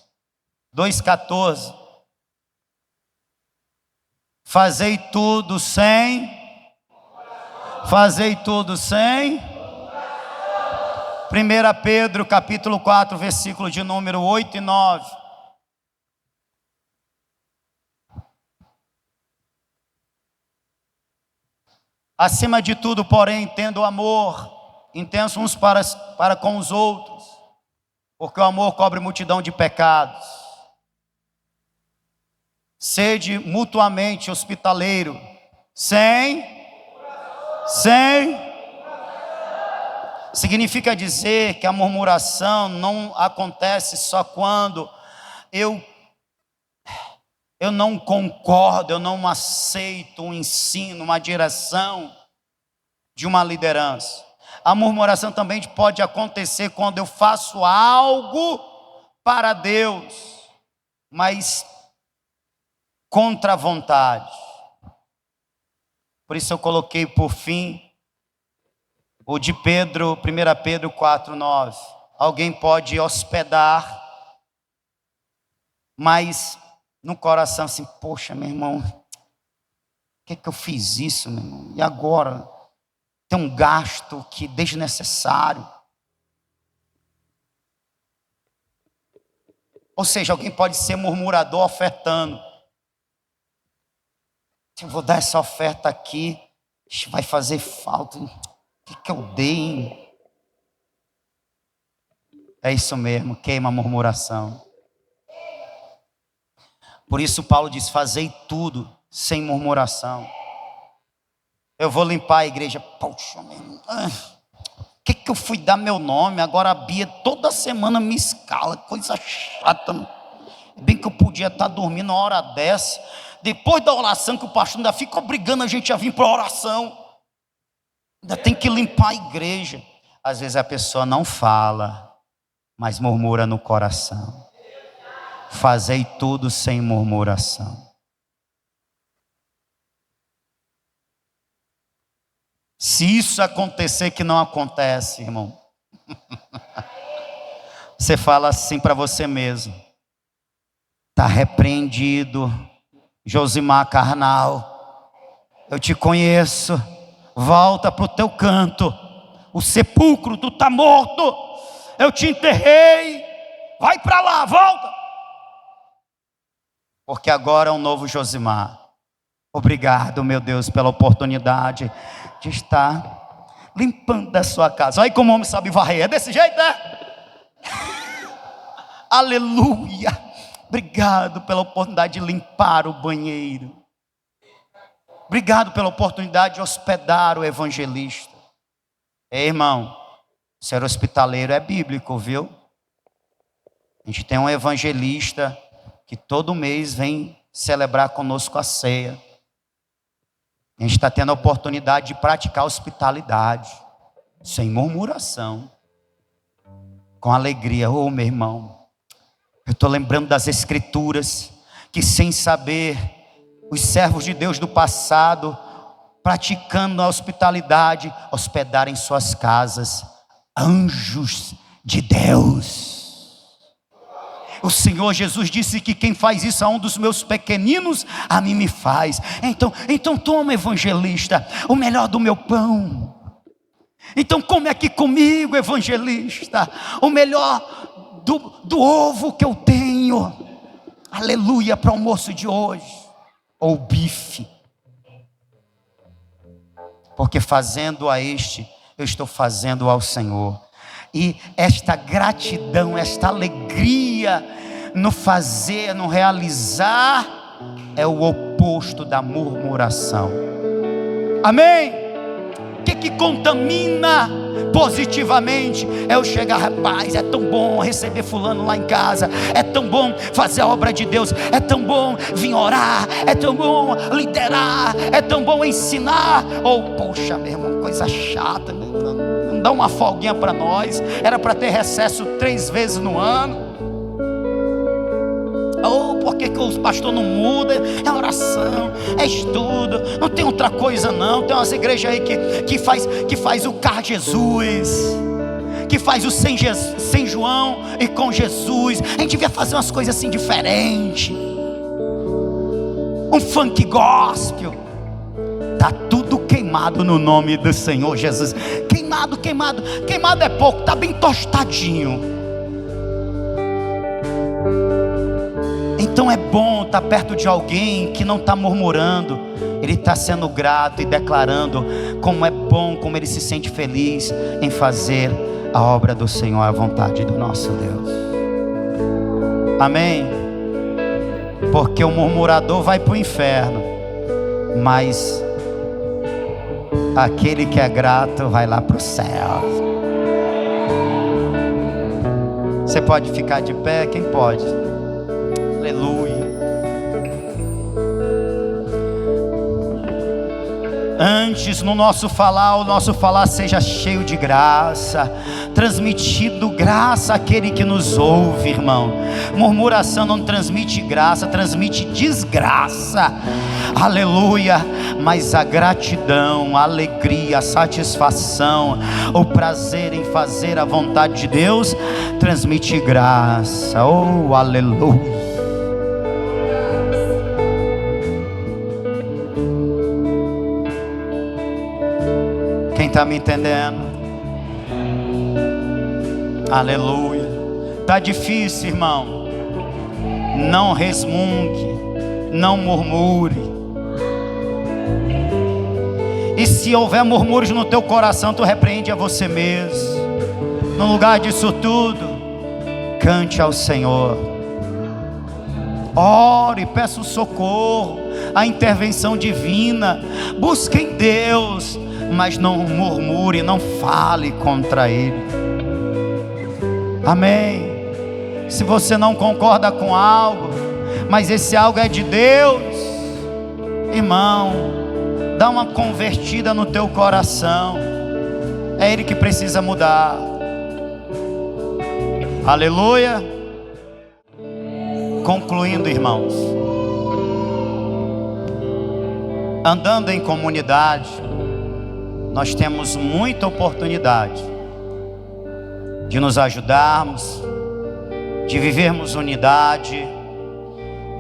2,14, fazei tudo sem 1 Pedro capítulo 4, versículo de número 8 e 9. Acima de tudo, porém, tendo amor intenso uns para com os outros, porque o amor cobre multidão de pecados. Sede mutuamente hospitaleiro, significa dizer que a murmuração não acontece só quando eu não concordo, eu não aceito um ensino, uma direção de uma liderança. A murmuração também pode acontecer quando eu faço algo para Deus, mas contra a vontade. Por isso eu coloquei por fim o de Pedro, 1 Pedro 4,9. Alguém pode hospedar, mas no coração assim, poxa, meu irmão, por que eu fiz isso, meu irmão? E agora? Tem um gasto que é desnecessário. Ou seja, alguém pode ser murmurador ofertando. Se eu vou dar essa oferta aqui, vai fazer falta. O que eu dei, hein? É isso mesmo, queima a murmuração. Por isso Paulo diz, fazei tudo sem murmuração. Eu vou limpar a igreja. Poxa, o que eu fui dar meu nome? Agora a Bia toda semana me escala, coisa chata. Bem que eu podia estar dormindo uma hora dessa. Depois da oração, que o pastor ainda fica obrigando a gente a vir para a oração. Ainda tem que limpar a igreja. Às vezes a pessoa não fala, mas murmura no coração. Fazei tudo sem murmuração. Se isso acontecer, que não acontece, irmão, você fala assim para você mesmo: está repreendido, Josimar carnal, eu te conheço, volta para o teu canto, o sepulcro, tu está morto, eu te enterrei, vai para lá, volta. porque agora é um novo Josimar. Obrigado, meu Deus, pela oportunidade de estar limpando a sua casa. Olha como o homem sabe varrer, é desse jeito, né? Aleluia. Obrigado pela oportunidade de limpar o banheiro. Obrigado pela oportunidade de hospedar o evangelista. Ei, irmão, ser hospitaleiro é bíblico, viu? A gente tem um evangelista que todo mês vem celebrar conosco a ceia. A gente está tendo a oportunidade de praticar hospitalidade, sem murmuração, com alegria. Oh, meu irmão, eu estou lembrando das escrituras, que sem saber, os servos de Deus do passado, praticando a hospitalidade, hospedaram em suas casas anjos de Deus. O Senhor Jesus disse que quem faz isso a um dos meus pequeninos, a mim me faz. Então toma, evangelista, o melhor do meu pão. Então come aqui comigo, evangelista, o melhor do ovo que eu tenho. Aleluia, para o almoço de hoje. Ou bife. Porque fazendo a este, eu estou fazendo ao Senhor. E esta gratidão, esta alegria no fazer, no realizar, é o oposto da murmuração. Amém? O que contamina positivamente é eu chegar, rapaz, é tão bom receber fulano lá em casa, é tão bom fazer a obra de Deus, é tão bom vir orar, é tão bom liderar, é tão bom ensinar. Ou, poxa, meu irmão, coisa chata, não dá uma folguinha para nós, era para ter recesso 3 vezes no ano. Ou por que os pastores não mudam? É oração, é estudo, não tem outra coisa não. Tem umas igrejas aí que faz o Car Jesus, que faz o sem João e com Jesus. A gente devia fazer umas coisas assim diferentes, um funk gospel. Está tudo queimado no nome do Senhor Jesus. Queimado é pouco, está bem tostadinho. Então é bom estar perto de alguém que não está murmurando, ele está sendo grato e declarando como é bom, como ele se sente feliz em fazer a obra do Senhor, a vontade do nosso Deus. Amém? Porque o murmurador vai para o inferno, mas aquele que é grato vai lá para o céu. Você pode ficar de pé? Quem pode? Aleluia. Antes no nosso falar, o nosso falar seja cheio de graça, transmitindo graça àquele que nos ouve, irmão. Murmuração não transmite graça, transmite desgraça. Aleluia. Mas a gratidão, a alegria, a satisfação, o prazer em fazer a vontade de Deus transmite graça. Oh, aleluia. Quem está me entendendo? Aleluia. Está difícil, irmão. Não resmungue, não murmure. E se houver murmúrios no teu coração, tu repreende a você mesmo. No lugar disso tudo, cante ao Senhor. Ore, peça o socorro, a intervenção divina. Busque em Deus, mas não murmure, não fale contra Ele. Amém? Se você não concorda com algo, mas esse algo é de Deus, irmão, dá uma convertida no teu coração. É Ele que precisa mudar. Aleluia. Concluindo, irmãos, andando em comunidade, nós temos muita oportunidade de nos ajudarmos, de vivermos unidade,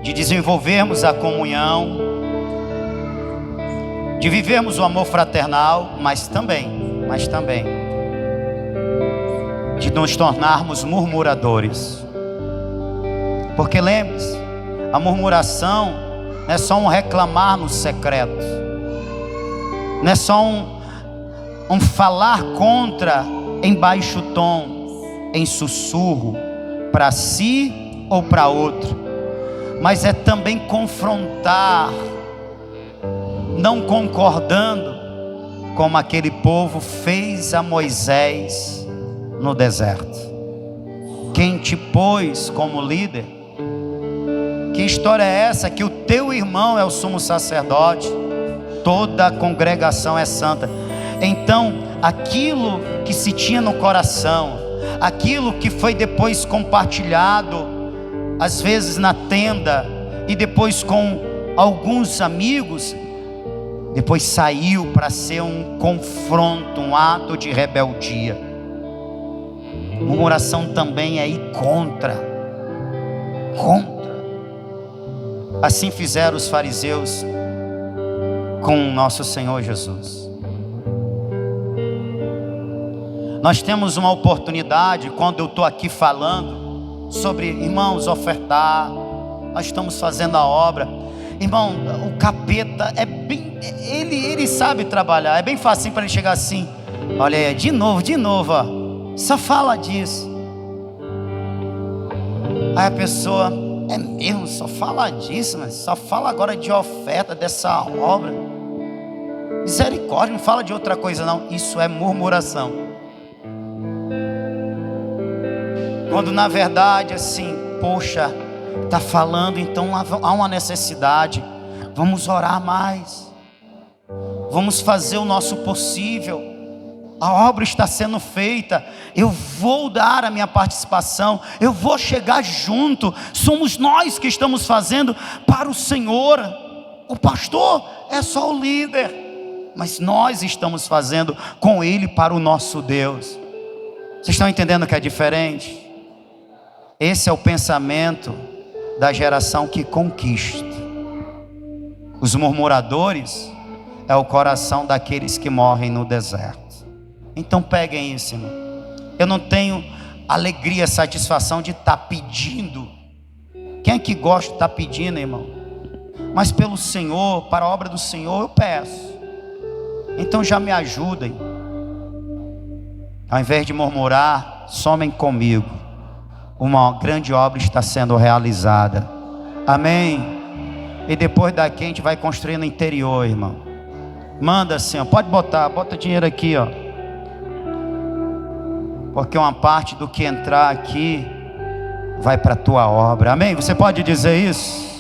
de desenvolvermos a comunhão, de vivermos o amor fraternal, mas também de nos tornarmos murmuradores. Porque lembre-se, A murmuração não é só um reclamar no secreto, não é só um falar contra em baixo tom, em sussurro, para si ou para outro, mas é também confrontar, não concordando, como aquele povo fez a Moisés no deserto. Quem te pôs como líder? Que história é essa? Que o teu irmão é o sumo sacerdote, toda a congregação é santa. Então, aquilo que se tinha no coração, aquilo que foi depois compartilhado, às vezes na tenda, e depois com alguns amigos, depois saiu para ser um confronto, um ato de rebeldia. Murmuração também é ir contra. Assim fizeram os fariseus com o nosso Senhor Jesus. Nós temos uma oportunidade, quando eu estou aqui falando sobre, irmãos, ofertar, nós estamos fazendo a obra. Irmão, o capeta é bem, ele sabe trabalhar, é bem fácil para ele chegar assim, olha aí, de novo, ó, só fala disso. Aí a pessoa, é mesmo, só fala disso, mas só fala agora de oferta dessa obra. Misericórdia, não fala de outra coisa não. Isso é murmuração. Quando na verdade assim, poxa, está falando, então há uma necessidade. Vamos orar mais, vamos fazer o nosso possível. A obra está sendo feita, eu vou dar a minha participação, eu vou chegar junto. Somos nós que estamos fazendo para o Senhor. O pastor é só o líder, mas nós estamos fazendo com ele para o nosso Deus. Vocês estão entendendo que é diferente? Esse é o pensamento da geração que conquista. Os murmuradores é o coração daqueles que morrem no deserto. Então peguem isso, irmão. Eu não tenho alegria, satisfação de estar pedindo. Quem é que gosta de estar pedindo, irmão? Mas pelo Senhor, para a obra do Senhor, eu peço. Então já me ajudem. Ao invés de murmurar, somem comigo. Uma grande obra está sendo realizada. Amém. E depois daqui a gente vai construir no interior, irmão. Manda assim, ó. Bota dinheiro aqui, ó. Porque uma parte do que entrar aqui vai para a tua obra. Amém? Você pode dizer isso?